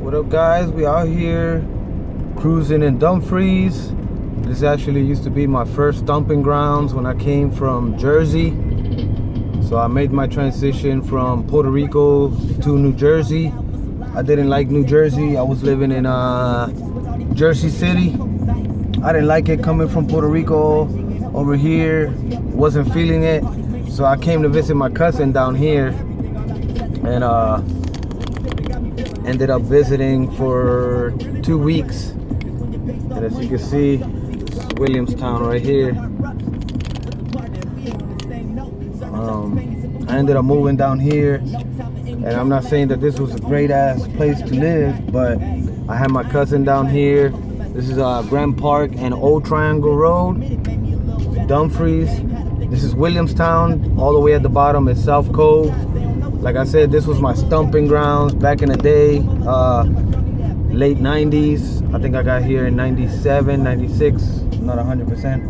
What up, guys? We out here cruising in Dumfries. This actually used to be my first stomping grounds when I came from Jersey. So I made my transition from Puerto Rico to New Jersey. I didn't like New Jersey. I was living in Jersey City. I didn't like it coming from Puerto Rico over here. Wasn't feeling it. So I came to visit my cousin down here and ended up visiting for 2 weeks. And as you can see, this is Williamstown right here. I ended up moving down here, and I'm not saying that this was a great ass place to live, but I had my cousin down here. This is Grand Park and Old Triangle Road, Dumfries. This is Williamstown. All the way at the bottom is South Cove. Like I said, this was my stomping grounds back in the day, late 90s. I think I got here in 97, 96, not 100%.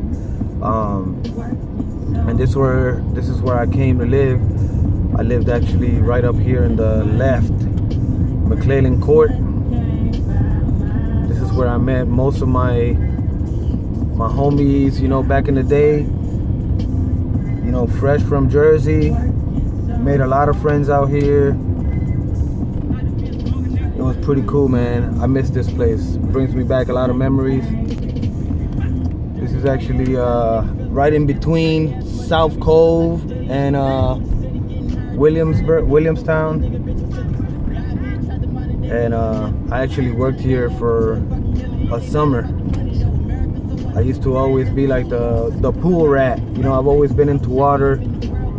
And this is where I came to live. I lived actually right up here in the left, McClellan Court. This is where I met most of my homies, you know, back in the day. You know, fresh from Jersey. Made a lot of friends out here. It was pretty cool, man. I miss this place. It brings me back a lot of memories. This is actually right in between South Cove and Williamstown. And I actually worked here for a summer. I used to always be like the pool rat. You know, I've always been into water.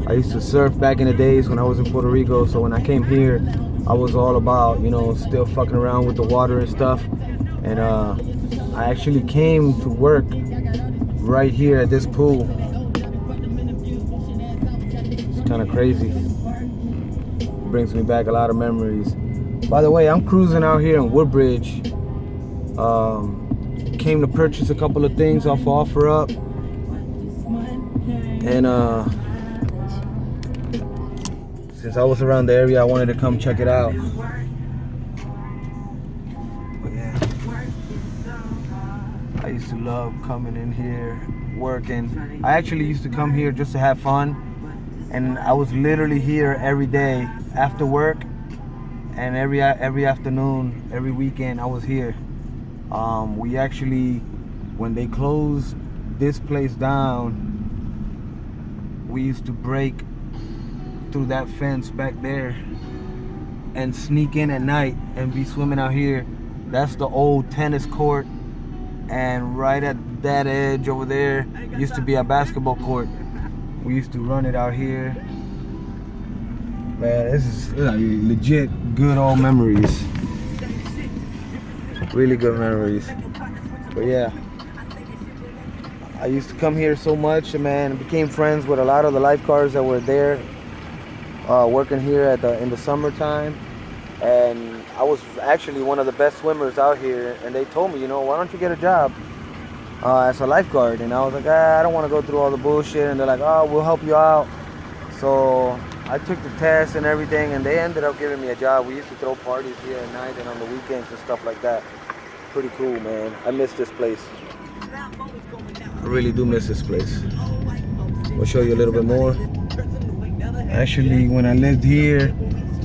I used to surf back in the days when I was in Puerto Rico. So when I came here, I was all about, you know, still fucking around with the water and stuff. And I actually came to work right here at this pool. It's kind of crazy. It brings me back a lot of memories. By the way, I'm cruising out here in Woodbridge. Came to purchase a couple of things off OfferUp. And since I was around the area, I wanted to come check it out. But yeah, I used to love coming in here, working. I actually used to come here just to have fun, and I was literally here every day after work, and every afternoon, every weekend I was here. We actually, when they closed this place down, we used to break through that fence back there and sneak in at night and be swimming out here. That's the old tennis court, and right at that edge over there used to be a basketball court. We used to run it out here. Man, this is like legit good old memories. Really good memories. But yeah, I used to come here so much, man. Became friends with a lot of the lifeguards that were there working here in the summertime. And I was actually one of the best swimmers out here, and they told me, you know, why don't you get a job as a lifeguard? And I was like, I don't want to go through all the bullshit. And they're like, oh, we'll help you out. So I took the test and everything, and they ended up giving me a job. We used to throw parties here at night and on the weekends and stuff like that. Pretty cool, man. I miss this place. I really do miss this place. I'll show you a little bit more. Actually, when I lived here,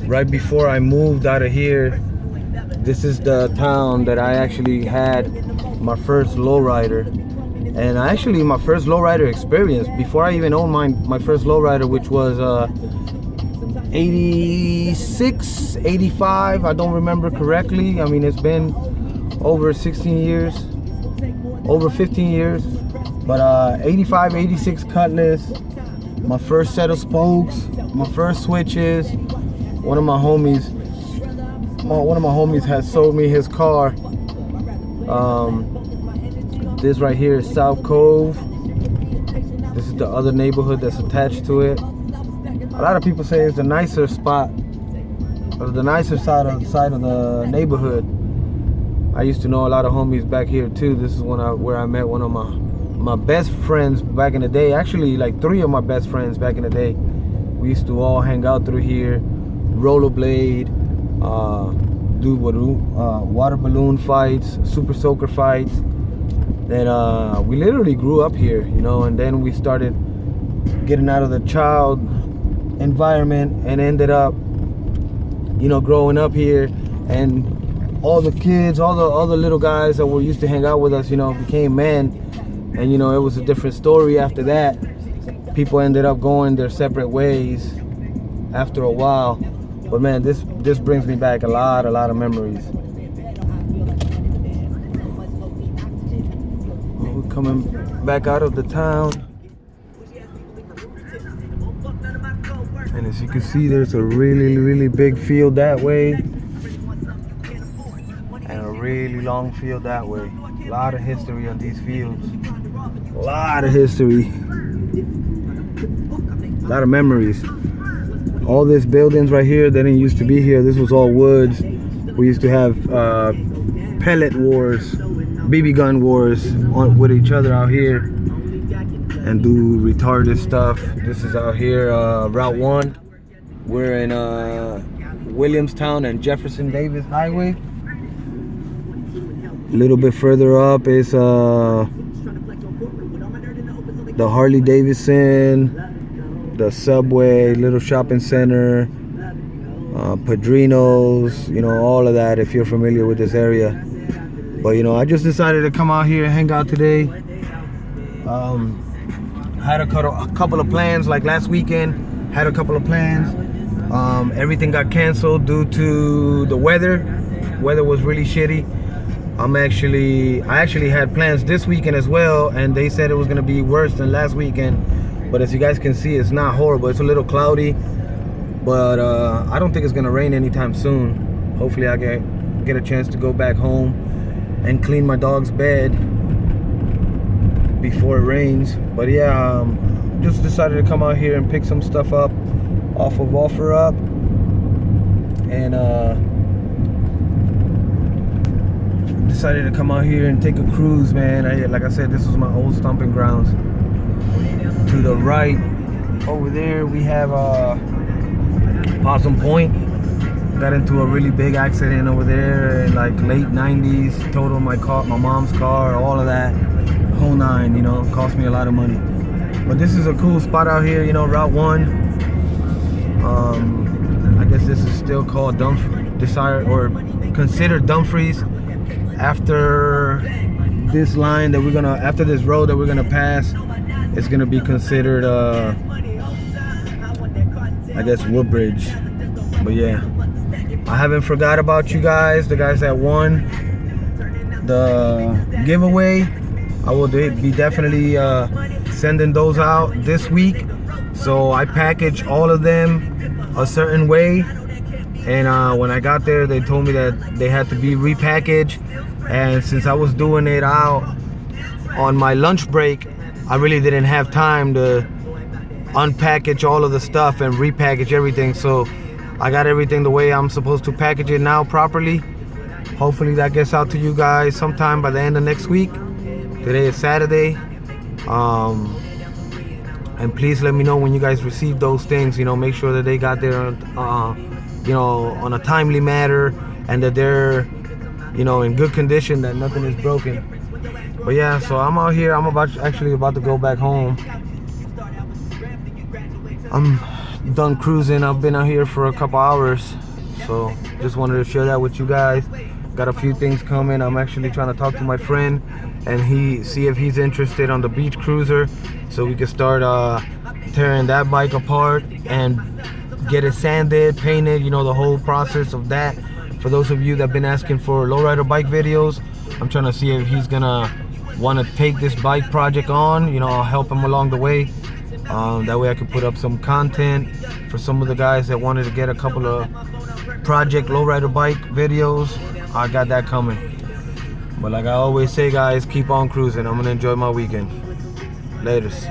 right before I moved out of here, this is the town that I actually had my first lowrider. And actually, my first lowrider experience, before I even owned my first lowrider, which was 86, 85, I don't remember correctly. I mean, it's been over 16 years, over 15 years. But 85, 86 Cutlass, my first set of spokes, my first switches. One of my homies had sold me his car. This right here is South Cove. This is the other neighborhood that's attached to it. A lot of people say it's the nicer spot, or the nicer side of the neighborhood. I used to know a lot of homies back here too. This is where I met one of my best friends back in the day. Actually, like 3 of my best friends back in the day. We used to all hang out through here, rollerblade, do water balloon fights, super soaker fights. Then we literally grew up here, you know, and then we started getting out of the child environment and ended up, you know, growing up here. And all the kids, all the little guys that were used to hang out with us, you know, became men. And, you know, it was a different story after that. People ended up going their separate ways after a while. But man, this brings me back a lot of memories. We're coming back out of the town. And as you can see, there's a really big field that way. And a really long field that way. A lot of history on these fields. A lot of history. A lot of memories. All these buildings right here, they didn't used to be here. This was all woods. We used to have pellet wars, BB gun wars with each other out here and do retarded stuff. This is out here, Route 1. We're in Williamstown and Jefferson Davis Highway. A little bit further up is the Harley Davidson, the Subway, little shopping center, Padrinos, you know, all of that if you're familiar with this area. But you know, I just decided to come out here and hang out today. Had a couple of plans, like last weekend, had a couple of plans. Everything got canceled due to the weather. Weather was really shitty. I actually had plans this weekend as well, and they said it was gonna be worse than last weekend. But as you guys can see, it's not horrible. It's a little cloudy, but I don't think it's gonna rain anytime soon. Hopefully I get a chance to go back home and clean my dog's bed before it rains. But yeah, just decided to come out here and pick some stuff up off of OfferUp. And decided to come out here and take a cruise, man. Like I said, this was my old stomping grounds. To the right over there we have Possum Point. Got into a really big accident over there in like late 90s. Totaled my car, my mom's car, all of that, the whole nine, you know. Cost me a lot of money. But this is a cool spot out here, you know, Route 1. I guess this is still called considered Dumfries. After this line that after this road that we're gonna pass, it's gonna be considered, I guess, Woodbridge. But yeah, I haven't forgot about you guys, the guys that won the giveaway. I will be definitely sending those out this week. So I package all of them a certain way, and when I got there, they told me that they had to be repackaged. And since I was doing it out on my lunch break, I really didn't have time to unpackage all of the stuff and repackage everything. So I got everything the way I'm supposed to package it now properly. Hopefully that gets out to you guys sometime by the end of next week. Today is Saturday. And please let me know when you guys receive those things. You know, make sure that they got there, you know, on a timely manner, and that they're, you know, in good condition, that nothing is broken. But yeah, so I'm out here. I'm actually about to go back home. I'm done cruising. I've been out here for a couple hours, so just wanted to share that with you guys. Got a few things coming. I'm actually trying to talk to my friend and see if he's interested on the beach cruiser, so we can start tearing that bike apart and get it sanded, painted, you know, the whole process of that. For those of you that have been asking for lowrider bike videos, I'm trying to see if he's gonna want to take this bike project on. You know, I'll help him along the way. That way I can put up some content for some of the guys that wanted to get a couple of project lowrider bike videos. I got that coming. But like I always say, guys, keep on cruising. I'm gonna enjoy my weekend. Laters.